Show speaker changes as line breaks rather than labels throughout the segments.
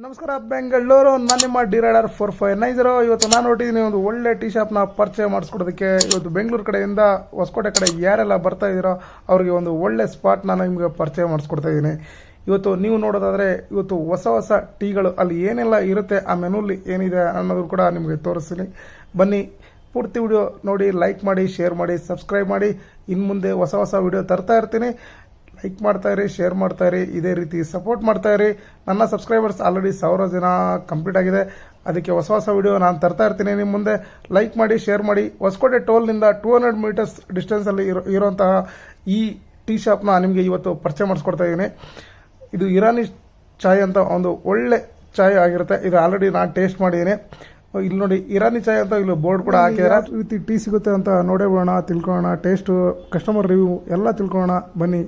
ನಮಸ್ಕಾರ ಬೆಂಗಳೂರು, ನಾನು ನಿಮ್ಮ ಡಿ ರೈಡರ್ 4590. ಇವತ್ತು ನಾನು ಹೊರಟಿದ್ದೀನಿ ಒಂದು ಒಳ್ಳೆ ಟೀ ಶಾಪ್ನ ಪರಿಚಯ ಮಾಡಿಸ್ಕೊಡೋದಕ್ಕೆ. ಇವತ್ತು ಬೆಂಗಳೂರು ಕಡೆಯಿಂದ ಹೊಸಕೋಟೆ ಕಡೆ ಯಾರೆಲ್ಲ ಬರ್ತಾ ಇದ್ದೀರೋ ಅವ್ರಿಗೆ ಒಂದು ಒಳ್ಳೆ ಸ್ಪಾಟ್ ನಾನು ನಿಮಗೆ ಪರಿಚಯ ಮಾಡಿಸ್ಕೊಡ್ತಾ ಇದ್ದೀನಿ. ಇವತ್ತು ನೀವು ನೋಡೋದಾದರೆ ಇವತ್ತು ಹೊಸ ಹೊಸ ಟೀಗಳು ಅಲ್ಲಿ ಏನೆಲ್ಲ ಇರುತ್ತೆ, ಆ ಮೆನುಲಿ ಏನಿದೆ ಅನ್ನೋದು ಕೂಡ ನಿಮಗೆ ತೋರಿಸ್ತೀನಿ. ಬನ್ನಿ, ಪೂರ್ತಿ ವಿಡಿಯೋ ನೋಡಿ, ಲೈಕ್ ಮಾಡಿ, ಶೇರ್ ಮಾಡಿ, ಸಬ್ಸ್ಕ್ರೈಬ್ ಮಾಡಿ. ಇನ್ನು ಮುಂದೆ ಹೊಸ ಹೊಸ ವಿಡಿಯೋ ತರ್ತಾ ಇರ್ತೀನಿ. ಲೈಕ್ ಮಾಡ್ತಾಯಿರಿ, ಶೇರ್ ಮಾಡ್ತಾಯಿರಿ, ಇದೇ ರೀತಿ ಸಪೋರ್ಟ್ ಮಾಡ್ತಾಯಿರಿ. ನನ್ನ ಸಬ್ಸ್ಕ್ರೈಬರ್ಸ್ ಆಲ್ರೆಡಿ 1000 ಜನ ಕಂಪ್ಲೀಟ್ ಆಗಿದೆ. ಅದಕ್ಕೆ ಹೊಸ ಹೊಸ ವಿಡಿಯೋ ನಾನು ತರ್ತಾ ಇರ್ತೀನಿ ನಿಮ್ಮ ಮುಂದೆ. ಲೈಕ್ ಮಾಡಿ, ಶೇರ್ ಮಾಡಿ. ಹೊಸಕೋಟೆ ಟೋಲ್ನಿಂದ 200 ಮೀಟರ್ಸ್ ಡಿಸ್ಟೆನ್ಸಲ್ಲಿ ಇರುವಂತಹ ಈ ಟೀ ಶಾಪ್ನ ನಿಮಗೆ ಇವತ್ತು ಪರಿಚಯ ಮಾಡಿಸ್ಕೊಡ್ತಾ ಇದ್ದೀನಿ. ಇದು ಇರಾನಿ ಚಾಯ್ ಅಂತ ಒಂದು ಒಳ್ಳೆ ಚಾಯ್ ಆಗಿರುತ್ತೆ. ಇದು ಆಲ್ರೆಡಿ ನಾನು ಟೇಸ್ಟ್ ಮಾಡಿದ್ದೀನಿ. ಇಲ್ಲಿ ನೋಡಿ, ಇರಾನಿ ಚಾಯ್ ಅಂತ ಇಲ್ಲಿ ಬೋರ್ಡ್ ಕೂಡ ಹಾಕಿದ್ದಾರೆ. ಯಾವ ರೀತಿ ಟೀ ಸಿಗುತ್ತೆ ಅಂತ ನೋಡೇ ಬಿಡೋಣ, ತಿಳ್ಕೊಳ್ಳೋಣ. ಟೇಸ್ಟು, ಕಸ್ಟಮರ್ ರಿವ್ಯೂ ಎಲ್ಲ ತಿಳ್ಕೊಳ್ಳೋಣ ಬನ್ನಿ.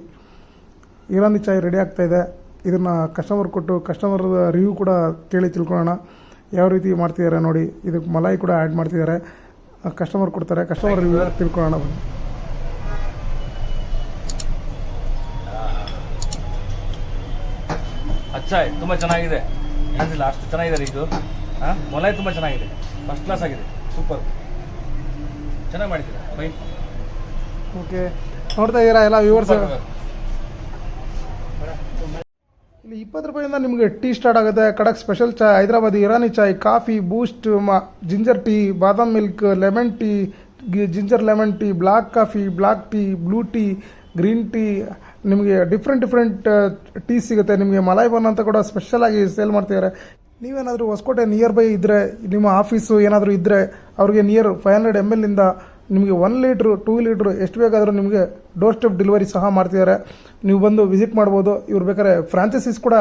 ಇರಾನಿ ಚಾಯ್ ರೆಡಿ ಆಗ್ತಾಯಿದೆ. ಇದನ್ನು ಕಸ್ಟಮರ್ ಕೊಟ್ಟು ಕಸ್ಟಮರ್ ರಿವ್ಯೂ ಕೂಡ ಕೇಳಿ ತಿಳ್ಕೊಳ್ಳೋಣ. ಯಾವ ರೀತಿ ಮಾಡ್ತಿದ್ದಾರೆ ನೋಡಿ. ಇದಕ್ಕೆ ಮಲಾಯಿ ಕೂಡ ಆ್ಯಡ್ ಮಾಡ್ತಿದ್ದಾರೆ. ಕಸ್ಟಮರ್ ಕೊಡ್ತಾರೆ, ಕಸ್ಟಮರ್ ರಿವ್ಯೂ ತಿಳ್ಕೊಳ್ಳೋಣ ಬನ್ನಿ.
ಅಚ್ಚಾಯ್ ತುಂಬ ಚೆನ್ನಾಗಿದೆ, ಏನಿಲ್ಲ ಅಷ್ಟು ಚೆನ್ನಾಗಿದೆ ಇದು. ಮಲಾಯಿ ತುಂಬ ಚೆನ್ನಾಗಿದೆ, ಫಸ್ಟ್ ಕ್ಲಾಸ್ ಆಗಿದೆ, ಸೂಪರ್, ಚೆನ್ನಾಗಿ ಮಾಡಿದ್ದೀರಾ, ಫೈನ್.
ಓಕೆ, ನೋಡ್ತಾ ಇದ್ದೀರಾ ಎಲ್ಲ ವ್ಯೂವರ್ಸ್. ಇಲ್ಲಿ 20 ರೂಪಾಯಿಂದ ನಿಮಗೆ ಟೀ ಸ್ಟಾರ್ಟ್ ಆಗುತ್ತೆ. ಕಡಕ್ ಸ್ಪೆಷಲ್ ಚಾಯ್, ಹೈದರಾಬಾದಿ, ಇರಾನಿ ಚಾಯ್, ಕಾಫಿ, ಬೂಸ್ಟ್, ಜಿಂಜರ್ ಟೀ, ಬಾದಾಮ್ milk, lemon tea, ginger lemon tea, black coffee, black tea, blue tea, green tea, ನಿಮಗೆ ಡಿಫ್ರೆಂಟ್ ಟೀ ಸಿಗುತ್ತೆ. ನಿಮಗೆ ಮಲಾಯಿ ಬನ್ ಅಂತ ಕೂಡ ಸ್ಪೆಷಲ್ ಆಗಿ ಸೇಲ್ ಮಾಡ್ತಿದ್ದಾರೆ. ನೀವೇನಾದರೂ ಹೊಸಕೋಟೆ ನಿಯರ್ ಬೈ ಇದ್ದರೆ, ನಿಮ್ಮ ಆಫೀಸು ಏನಾದರೂ ಇದ್ದರೆ ಅವ್ರಿಗೆ ನಿಯರ್ 500 ml ಇಂದ ನಿಮಗೆ 1 ಲೀಟ್ರು 2 ಲೀಟ್ರು ಎಷ್ಟು ಬೇಕಾದರೂ ನಿಮಗೆ ಡೋರ್ ಸ್ಟೆಪ್ ಡೆಲಿವರಿ ಸಹ ಮಾಡ್ತಿದ್ದಾರೆ. ನೀವು ಬಂದು ವಿಸಿಟ್ ಮಾಡ್ಬೋದು. ಇವ್ರು ಬೇಕಾದ್ರೆ ಫ್ರಾಂಚೈಸೀಸ್ ಕೂಡ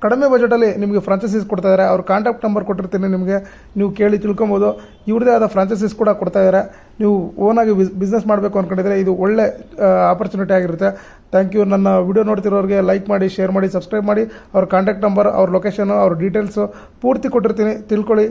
ಕಡಿಮೆ ಬಜೆಟಲ್ಲಿ ನಿಮಗೆ ಫ್ರಾಂಚೈಸೀಸ್ ಕೊಡ್ತಾ ಇದ್ದಾರೆ. ಅವ್ರ ಕಾಂಟ್ಯಾಕ್ಟ್ ನಂಬರ್ ಕೊಟ್ಟಿರ್ತೀನಿ ನಿಮಗೆ, ನೀವು ಕೇಳಿ ತಿಳ್ಕೊಬೋದು. ಇವ್ರದ್ದೇ ಆದ ಫ್ರಾಂಚೈಸೀಸ್ ಕೂಡ ಕೊಡ್ತಾ ಇದ್ದಾರೆ. ನೀವು ಓನಾಗಿ ಬಿಸ್ನೆಸ್ ಮಾಡಬೇಕು ಅಂದ್ಕೊಂಡಿದ್ರೆ ಇದು ಒಳ್ಳೆ ಆಪರ್ಚುನಿಟಿ ಆಗಿರುತ್ತೆ. Thank you. ನನ್ನ ವಿಡಿಯೋ ನೋಡ್ತಿರೋರಿಗೆ ಲೈಕ್ ಮಾಡಿ, ಶೇರ್ ಮಾಡಿ, ಸಬ್ಸ್ಕ್ರೈಬ್ ಮಾಡಿ. ಅವ್ರ ಕಾಂಟ್ಯಾಕ್ಟ್ ನಂಬರ್, ಅವ್ರ ಲೊಕೇಶನು, ಅವ್ರ ಡೀಟೇಲ್ಸು ಪೂರ್ತಿ ಕೊಟ್ಟಿರ್ತೀನಿ, ತಿಳ್ಕೊಳ್ಳಿ.